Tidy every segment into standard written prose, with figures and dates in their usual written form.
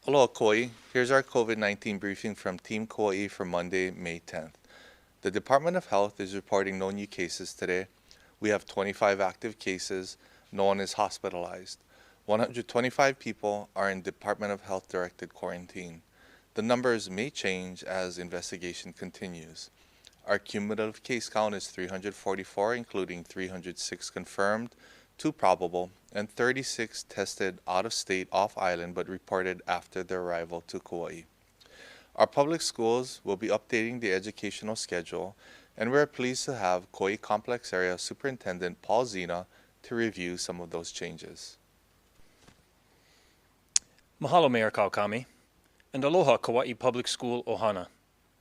Aloha Kauai. Here's our COVID-19 briefing from Team Kauai for Monday, May 10th. The Department of Health is reporting no new cases today. We have 25 active cases. No one is hospitalized. 125 people are in Department of Health directed quarantine. The numbers may change as investigation continues. Our cumulative case count is 344, including 306 confirmed, 2 probable, and 36 tested out of state off island but reported after their arrival to Kauai. Our public schools will be updating the educational schedule, and we're pleased to have Kauai Complex Area Superintendent Paul Zena to review some of those changes. Mahalo, Mayor Kaukami, and aloha Kauai Public School Ohana.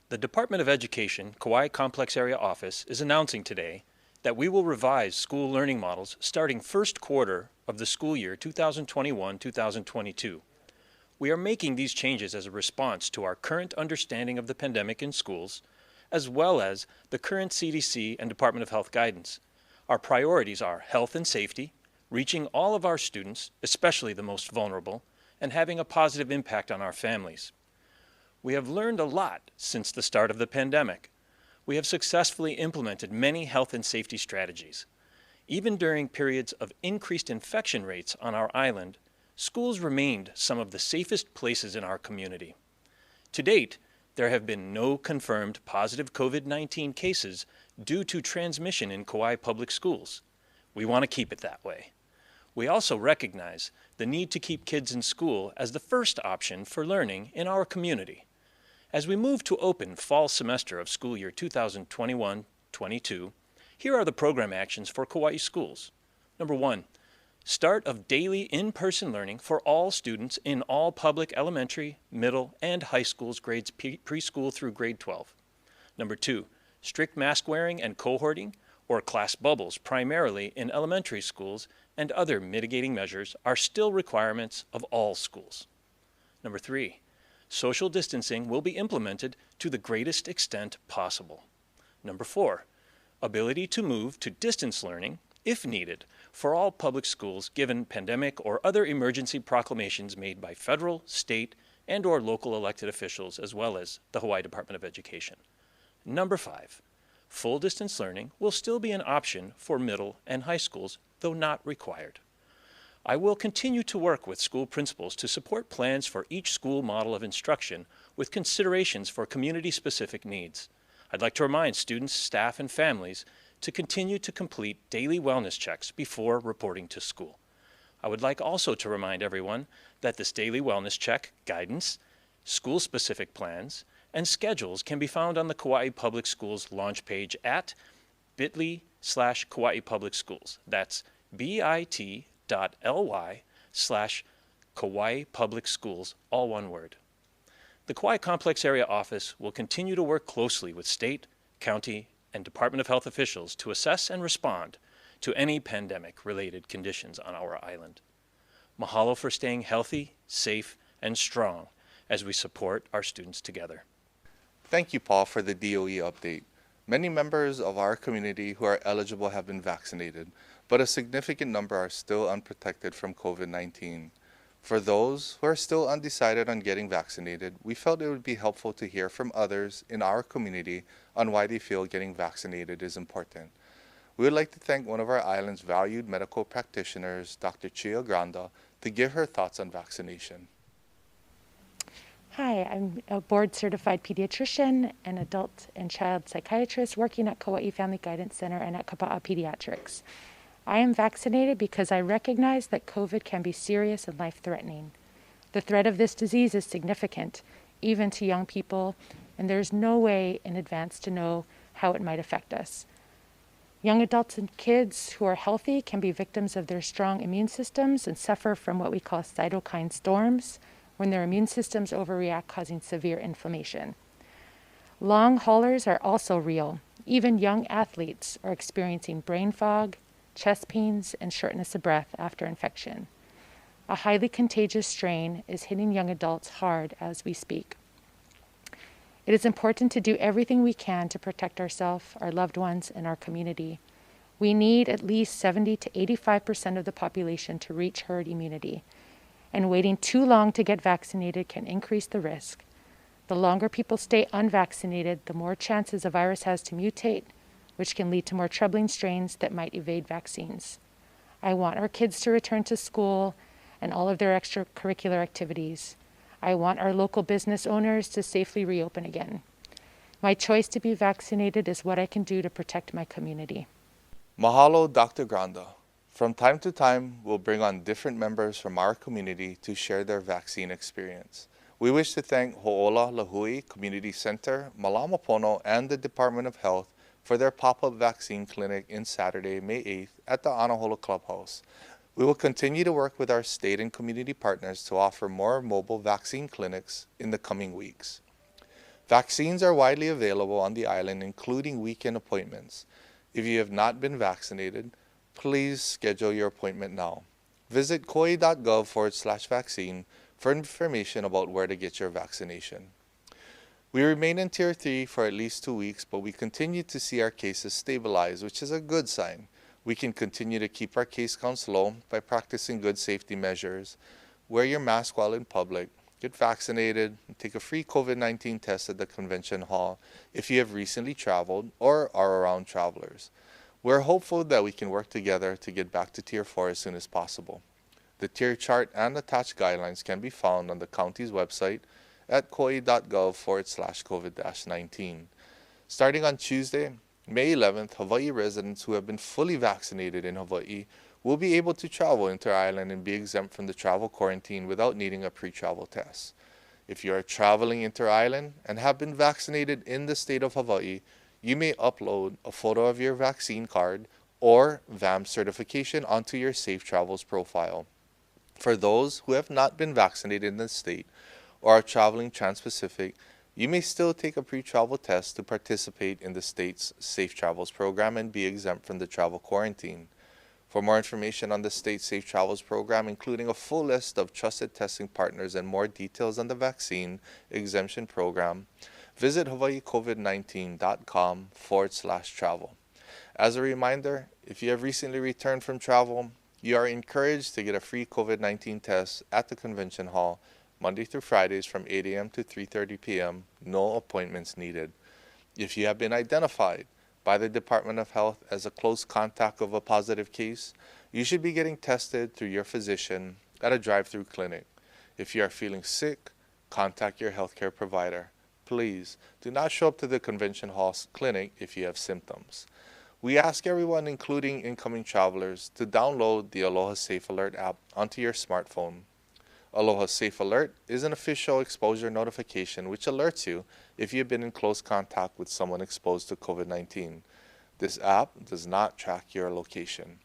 The Department of Education Kauai Complex Area Office is announcing today that we will revise school learning models starting first quarter of the school year 2021-2022. We are making these changes as a response to our current understanding of the pandemic in schools, as well as the current CDC and Department of Health guidance. Our priorities are health and safety, reaching all of our students, especially the most vulnerable, and having a positive impact on our families. We have learned a lot since the start of the pandemic. We have successfully implemented many health and safety strategies. Even during periods of increased infection rates on our island, schools remained some of the safest places in our community. To date, there have been no confirmed positive COVID-19 cases due to transmission in Kauai public schools. We want to keep it that way. We also recognize the need to keep kids in school as the first option for learning in our community. As we move to open fall semester of school year 2021-22, here are the program actions for Kauai schools. Number 1, start of daily in-person learning for all students in all public elementary, middle, and high schools grades preschool through grade 12. Number 2, strict mask wearing and cohorting or class bubbles primarily in elementary schools and other mitigating measures are still requirements of all schools. Number 3, social distancing will be implemented to the greatest extent possible. Number 4, ability to move to distance learning, if needed, for all public schools given pandemic or other emergency proclamations made by federal, state, and/or local elected officials as well as the Hawaii Department of Education. Number 5, full distance learning will still be an option for middle and high schools, though not required. I will continue to work with school principals to support plans for each school model of instruction with considerations for community-specific needs. I'd like to remind students, staff, and families to continue to complete daily wellness checks before reporting to school. I would like also to remind everyone that this daily wellness check guidance, school-specific plans, and schedules can be found on the Kauai Public Schools launch page at bit.ly/Kauai Public Schools. That's bit.ly/Kauai Public Schools, all one word. The Kauai Complex Area Office will continue to work closely with state, county, and Department of Health officials to assess and respond to any pandemic-related conditions on our island. Mahalo for staying healthy, safe, and strong as we support our students together. Thank you, Paul, for the DOE update. Many members of our community who are eligible have been vaccinated, but a significant number are still unprotected from COVID-19. For those who are still undecided on getting vaccinated, we felt it would be helpful to hear from others in our community on why they feel getting vaccinated is important. We would like to thank one of our island's valued medical practitioners, Dr. Chia Granda, to give her thoughts on vaccination. Hi, I'm a board-certified pediatrician and adult and child psychiatrist working at Kauai Family Guidance Center and at Kapa'a Pediatrics. I am vaccinated because I recognize that COVID can be serious and life-threatening. The threat of this disease is significant, even to young people, and there's no way in advance to know how it might affect us. Young adults and kids who are healthy can be victims of their strong immune systems and suffer from what we call cytokine storms, when their immune systems overreact, causing severe inflammation. Long haulers are also real. Even young athletes are experiencing brain fog, chest pains, and shortness of breath after infection. A highly contagious strain is hitting young adults hard as we speak. It is important to do everything we can to protect ourselves, our loved ones, and our community. We need at least 70 to 85% of the population to reach herd immunity. and waiting too long to get vaccinated can increase the risk. The longer people stay unvaccinated, the more chances the virus has to mutate, which can lead to more troubling strains that might evade vaccines. I want our kids to return to school and all of their extracurricular activities. I want our local business owners to safely reopen again. My choice to be vaccinated is what I can do to protect my community. Mahalo, Dr. Granda. From time to time, we'll bring on different members from our community to share their vaccine experience. We wish to thank Ho'ola Lahui Community Center, Malamapono, and the Department of Health for their pop-up vaccine clinic in Saturday, May 8th at the Anahola Clubhouse. We will continue to work with our state and community partners to offer more mobile vaccine clinics in the coming weeks. Vaccines are widely available on the island, including weekend appointments. If you have not been vaccinated, please schedule your appointment now. Visit kauai.gov/vaccine for information about where to get your vaccination. We remain in Tier 3 for at least 2 weeks, but we continue to see our cases stabilize, which is a good sign. We can continue to keep our case counts low by practicing good safety measures. Wear your mask while in public, get vaccinated, and take a free COVID-19 test at the convention hall if you have recently traveled or are around travelers. We're hopeful that we can work together to get back to Tier 4 as soon as possible. The tier chart and attached guidelines can be found on the county's website at kauai.gov/COVID-19. Starting on Tuesday, May 11th, Hawaii residents who have been fully vaccinated in Hawaii will be able to travel inter-island and be exempt from the travel quarantine without needing a pre-travel test. If you are traveling inter-island and have been vaccinated in the state of Hawaii, you may upload a photo of your vaccine card or VAM certification onto your Safe Travels profile. For those who have not been vaccinated in the state or are traveling trans-Pacific, you may still take a pre-travel test to participate in the state's Safe Travels program and be exempt from the travel quarantine. For more information on the state's Safe Travels program, including a full list of trusted testing partners and more details on the vaccine exemption program, visit hawaiicovid19.com/travel. As a reminder, if you have recently returned from travel, you are encouraged to get a free COVID-19 test at the convention hall Monday through Fridays from 8 a.m. to 3:30 p.m., no appointments needed. If you have been identified by the Department of Health as a close contact of a positive case, you should be getting tested through your physician at a drive-through clinic. If you are feeling sick, contact your healthcare provider. Please do not show up to the convention hall's clinic if you have symptoms. We ask everyone, including incoming travelers, to download the Aloha Safe Alert app onto your smartphone. Aloha Safe Alert is an official exposure notification which alerts you if you've been in close contact with someone exposed to COVID-19. This app does not track your location.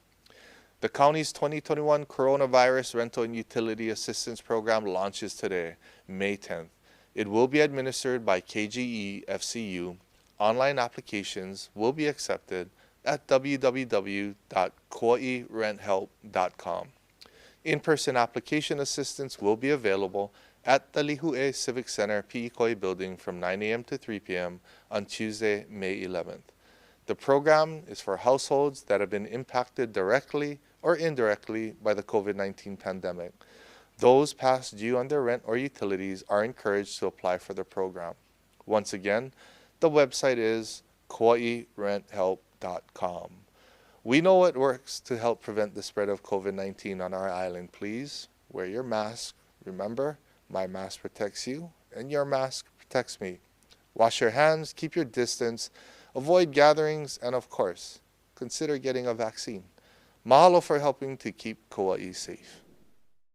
The county's 2021 Coronavirus Rental and Utility Assistance Program launches today, May 10th. It will be administered by KGE FCU. Online applications will be accepted at www.kauaiRentHelp.com. In-person application assistance will be available at the Lihue Civic Center Pi'ikoi building from 9 a.m. to 3 p.m. on Tuesday, May 11th. The program is for households that have been impacted directly or indirectly by the COVID-19 pandemic. Those past due on their rent or utilities are encouraged to apply for the program. Once again, the website is kauaiRentHelp.com. We know what works to help prevent the spread of COVID-19 on our island. Please wear your mask. Remember, my mask protects you and your mask protects me. Wash your hands, keep your distance, avoid gatherings, and of course, consider getting a vaccine. Mahalo for helping to keep Kauai safe.